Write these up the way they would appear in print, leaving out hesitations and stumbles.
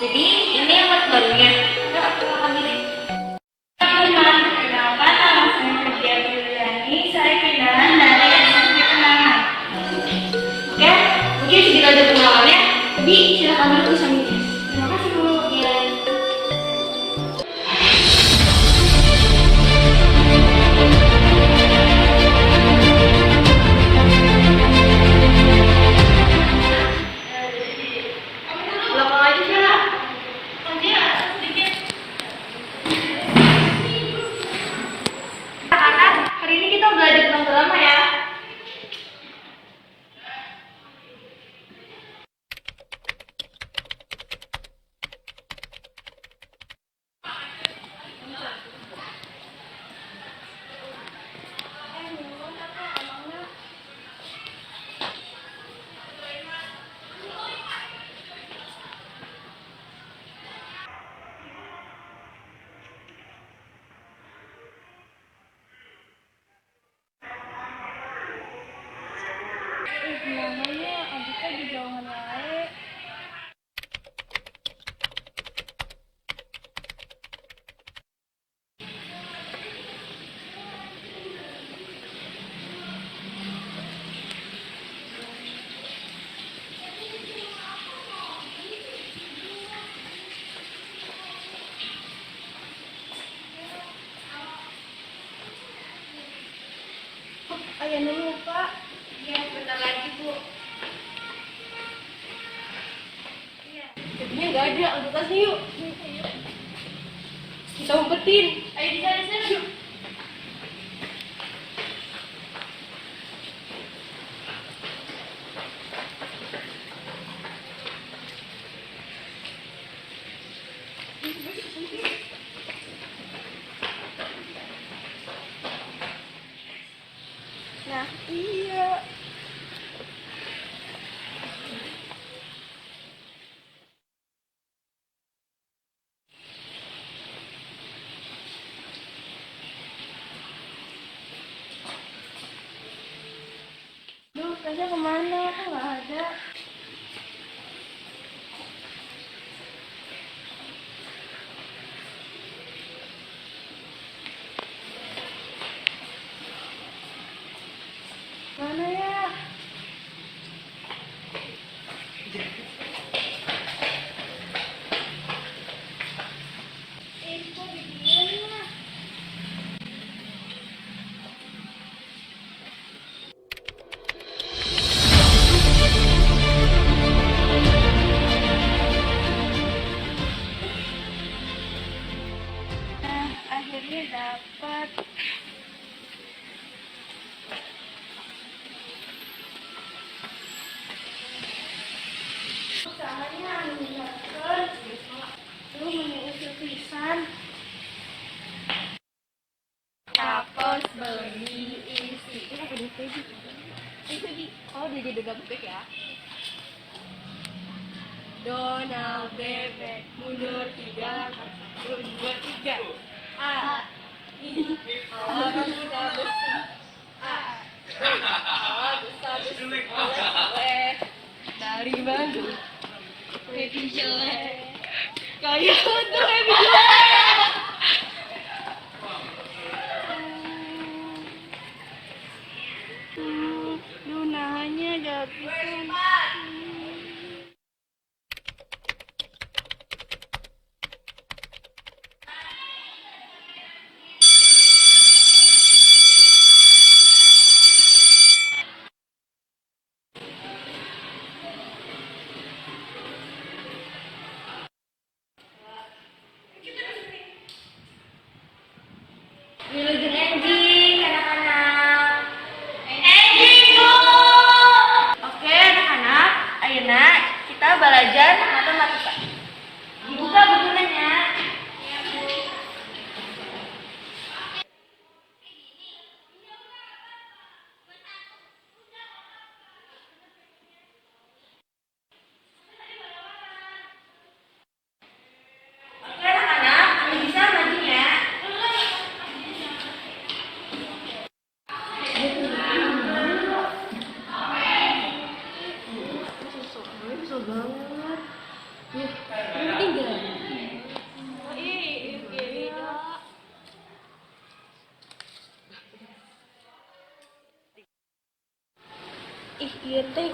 Jadi ini yang barunya. Yuk, aku makan diri. Teman-teman, perkenalkan nama saya Fatia Juliani. Saya pindahan dari SMP Kenangan. Oke, mungkin segitu aja perkenalannya. Jadi silakan duduk sambil. Terima kasih Bu. Ya. Belakang aja sih lah. Anak-anak, hari ini kita belajar tentang drama ya. Namanya Adita di jauhan wae. Ayah dulu Pak. Iya, sebentar lagi Bu. Jadinya nggak ada, angkat tasnya yuk. Kita umpetin. Ayo di sana sana. Nah, iya. Duh, tasnya kemana? Kok nggak ada? Mana ya? Kok begini ya? Nah, akhirnya dapat. Usahanya meninggalkan lu menyusul pisan. Tapos beli isi. Ini apa di sini? Oh, dia jadi bebek ya? Donald bebek mundur 3 1 2 3. A orang muda besi. A besi oleh dari Bandung. Baby jelek. Kayak untuk baby jelek. Nahannya gak bisa. Wilujeng ending, anak-anak. Ending, Bu. Oke, anak-anak. Ayeuna kita belajar matematika. Dibuka bukunya. Iya, Bu. Oke, anak-anak. Yang bisa maju ya. Susah banget. Ini penting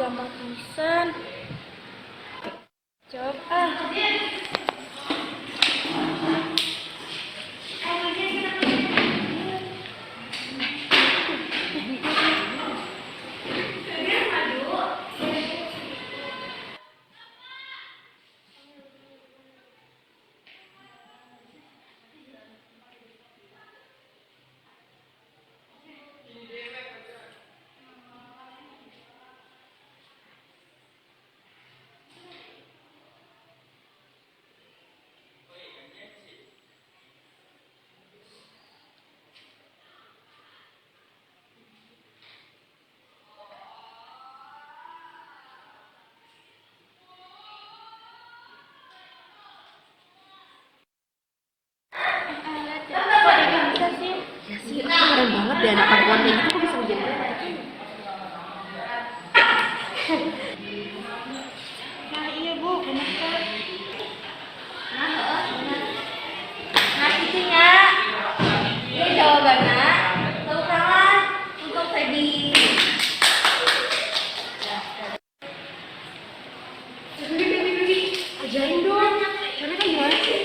gampang pisan. Jawab ah. Kok dia bisa sih? Ya sih, itu keren banget deh anak perempuan kayak gitu kok bisa menjadi Nah iya bu, bener kok. Nah itunya. Ini jawabannya. Tahu kan? Untuk tadi. ajarin dong. Karena kan gimana sih?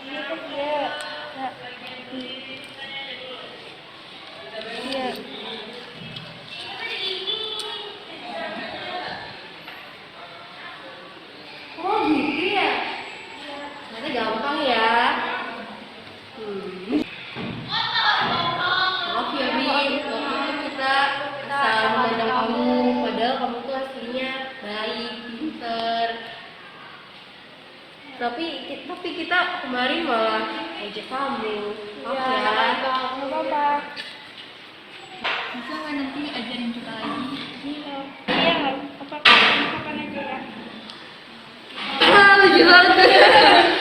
Iya kan iya. Iya. Oh gitu ya? Ternyata gampang ya. Maaf ya Bi, waktu itu kita salah memandang kamu, padahal kamu tuh aslinya baik, pinter. Tapi kita kemarin malah ejek kamu. Maaf ya. Nggak apa-apa. Bisa nggak nanti ajarin kita lagi? Iya nggak apa-apa. Kapan aja ya. Lucu banget.